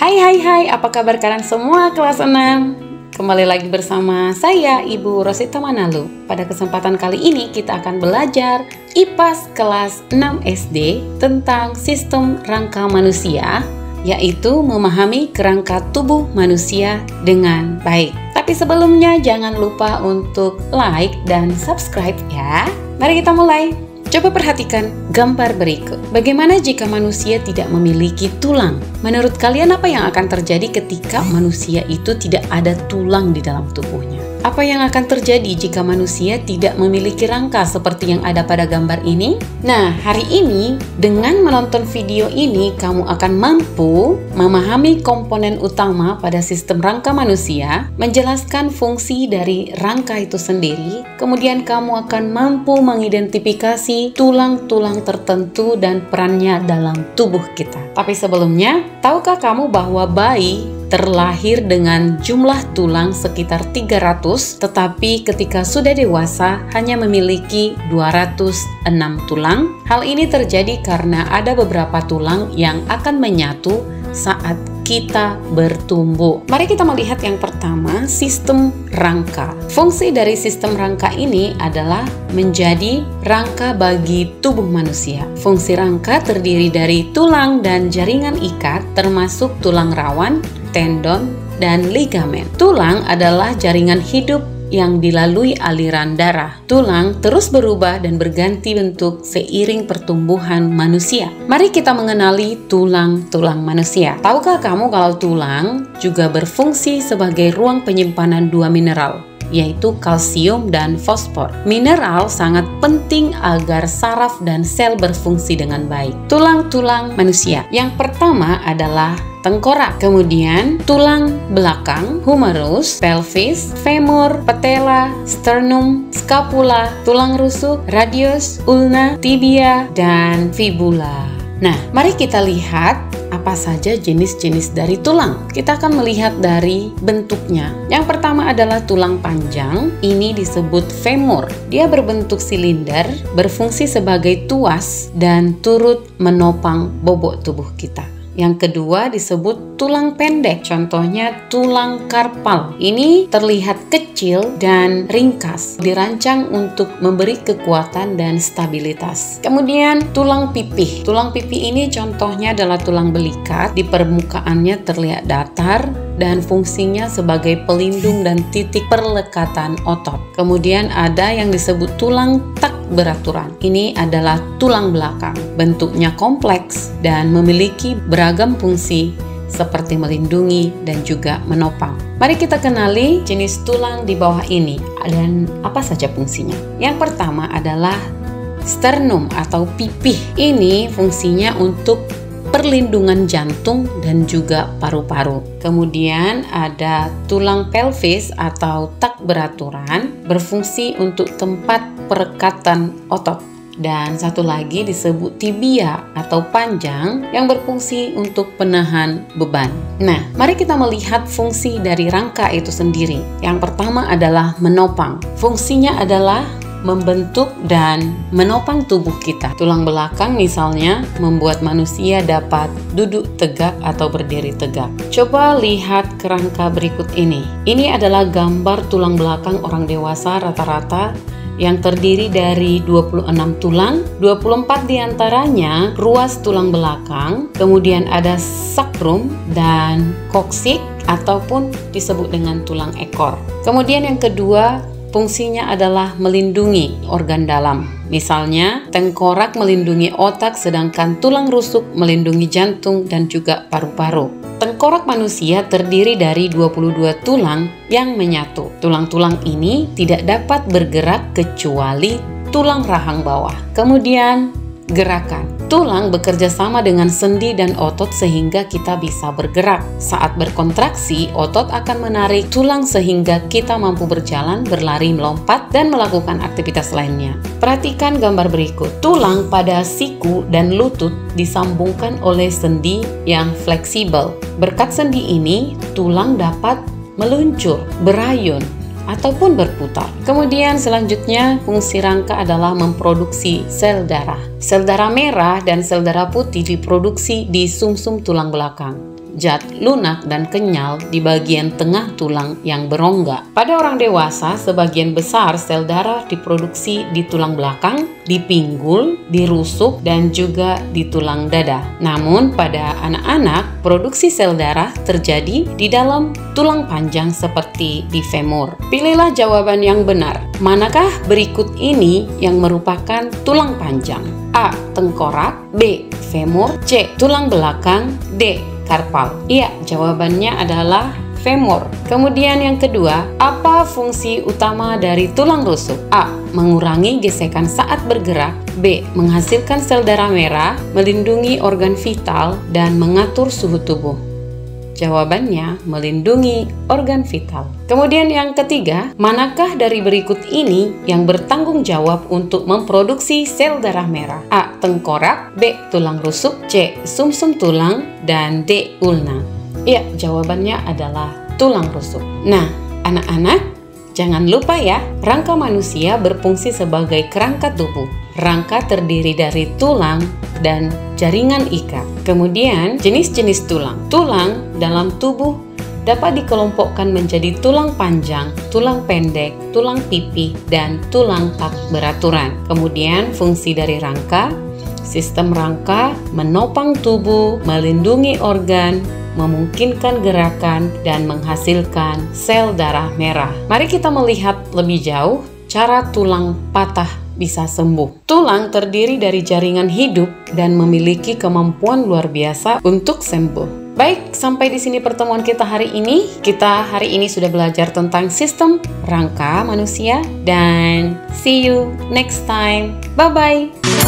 Hai, apa kabar kalian semua kelas 6? Kembali lagi bersama saya, Ibu Rosita Manalu. Pada kesempatan kali ini kita akan belajar IPAS kelas 6 SD tentang sistem rangka manusia, yaitu memahami kerangka tubuh manusia dengan baik. Tapi sebelumnya jangan lupa untuk like dan subscribe ya. Mari kita mulai. Coba perhatikan gambar berikut. Bagaimana jika manusia tidak memiliki tulang? Menurut kalian apa yang akan terjadi ketika manusia itu tidak ada tulang di dalam tubuhnya? Apa yang akan terjadi jika manusia tidak memiliki rangka seperti yang ada pada gambar ini? Nah, hari ini dengan menonton video ini kamu akan mampu memahami komponen utama pada sistem rangka manusia, menjelaskan fungsi dari rangka itu sendiri, kemudian kamu akan mampu mengidentifikasi tulang-tulang tertentu dan perannya dalam tubuh kita. Tapi sebelumnya, tahukah kamu bahwa bayi terlahir dengan jumlah tulang sekitar 300, tetapi ketika sudah dewasa hanya memiliki 206 tulang? Hal ini terjadi karena ada beberapa tulang yang akan menyatu saat kita bertumbuh. Mari kita melihat yang pertama, sistem rangka. Fungsi dari sistem rangka ini adalah menjadi rangka bagi tubuh manusia. Fungsi rangka terdiri dari tulang dan jaringan ikat, termasuk tulang rawan, tendon, dan ligamen. Tulang adalah jaringan hidup yang dilalui aliran darah. Tulang terus berubah dan berganti bentuk seiring pertumbuhan manusia. Mari kita mengenali tulang-tulang manusia. Tahukah kamu kalau tulang juga berfungsi sebagai ruang penyimpanan dua mineral, yaitu kalsium dan fosfor. Mineral sangat penting agar saraf dan sel berfungsi dengan baik. Tulang-tulang manusia. Yang pertama adalah tengkorak, kemudian tulang belakang, humerus, pelvis, femur, patella, sternum, scapula, tulang rusuk, radius, ulna, tibia, dan fibula. Nah, mari kita lihat apa saja jenis-jenis dari tulang. Kita akan melihat dari bentuknya. Yang pertama adalah tulang panjang. Ini disebut femur. Dia berbentuk silinder, berfungsi sebagai tuas, dan turut menopang bobot tubuh kita. Yang kedua disebut tulang pendek, contohnya tulang karpal. Ini terlihat kecil dan ringkas, dirancang untuk memberi kekuatan dan stabilitas. Kemudian tulang pipih. Tulang pipih ini contohnya adalah tulang belikat, di permukaannya terlihat datar dan fungsinya sebagai pelindung dan titik perlekatan otot. Kemudian ada yang disebut tulang tak beraturan. Ini adalah tulang belakang. Bentuknya kompleks dan memiliki beragam fungsi seperti melindungi dan juga menopang. Mari kita kenali jenis tulang di bawah ini dan apa saja fungsinya. Yang pertama adalah sternum atau pipih. Ini fungsinya untuk perlindungan jantung dan juga paru-paru. Kemudian ada tulang pelvis atau tak beraturan, berfungsi untuk tempat perekatan otot. Dan satu lagi disebut tibia atau panjang yang berfungsi untuk penahan beban. Nah, mari kita melihat fungsi dari rangka itu sendiri. Yang pertama adalah menopang. Fungsinya adalah membentuk dan menopang tubuh kita. Tulang belakang misalnya membuat manusia dapat duduk tegak atau berdiri tegak. Coba lihat kerangka berikut ini. Ini adalah gambar tulang belakang orang dewasa rata-rata yang terdiri dari 26 tulang, 24 diantaranya ruas tulang belakang, kemudian ada sacrum dan coccyx ataupun disebut dengan tulang ekor. Kemudian yang kedua, fungsinya adalah melindungi organ dalam. Misalnya, tengkorak melindungi otak, sedangkan tulang rusuk melindungi jantung dan juga paru-paru. Tengkorak manusia terdiri dari 22 tulang yang menyatu. Tulang-tulang ini tidak dapat bergerak kecuali tulang rahang bawah. Kemudian, gerakan. Tulang bekerja sama dengan sendi dan otot sehingga kita bisa bergerak. Saat berkontraksi, otot akan menarik tulang sehingga kita mampu berjalan, berlari, melompat, dan melakukan aktivitas lainnya. Perhatikan gambar berikut. Tulang pada siku dan lutut disambungkan oleh sendi yang fleksibel. Berkat sendi ini, tulang dapat meluncur, berayun, ataupun berputar. Kemudian selanjutnya fungsi rangka adalah memproduksi sel darah. Sel darah merah dan sel darah putih diproduksi di sumsum tulang belakang. zat lunak dan kenyal di bagian tengah tulang yang berongga. Pada orang dewasa, sebagian besar sel darah diproduksi di tulang belakang, di pinggul, di rusuk, dan juga di tulang dada. Namun pada anak-anak, produksi sel darah terjadi di dalam tulang panjang seperti di femur. Pilihlah jawaban yang benar. Manakah berikut ini yang merupakan tulang panjang? A. Tengkorak, B. Femur, C. Tulang belakang, D. Karpal. Iya, jawabannya adalah femur. Kemudian yang kedua, apa fungsi utama dari tulang rusuk? A. Mengurangi gesekan saat bergerak. B. Menghasilkan sel darah merah, melindungi organ vital, dan mengatur suhu tubuh. Jawabannya, melindungi organ vital. Kemudian yang ketiga, manakah dari berikut ini yang bertanggung jawab untuk memproduksi sel darah merah? A. Tengkorak, B. Tulang rusuk, C. Sumsum tulang, dan D. Ulna. Ya, jawabannya adalah tulang rusuk. Nah, anak-anak, jangan lupa ya, rangka manusia berfungsi sebagai kerangka tubuh. Rangka terdiri dari tulang dan jaringan ikat. Kemudian, jenis-jenis tulang. Tulang dalam tubuh dapat dikelompokkan menjadi tulang panjang, tulang pendek, tulang pipi, dan tulang tak beraturan. Kemudian, fungsi dari rangka, sistem rangka menopang tubuh, melindungi organ, memungkinkan gerakan, dan menghasilkan sel darah merah. Mari kita melihat lebih jauh cara tulang patah bisa sembuh. Tulang terdiri dari jaringan hidup dan memiliki kemampuan luar biasa untuk sembuh. Baik, sampai di sini pertemuan kita hari ini. Kita hari ini sudah belajar tentang sistem rangka manusia dan see you next time. Bye-bye.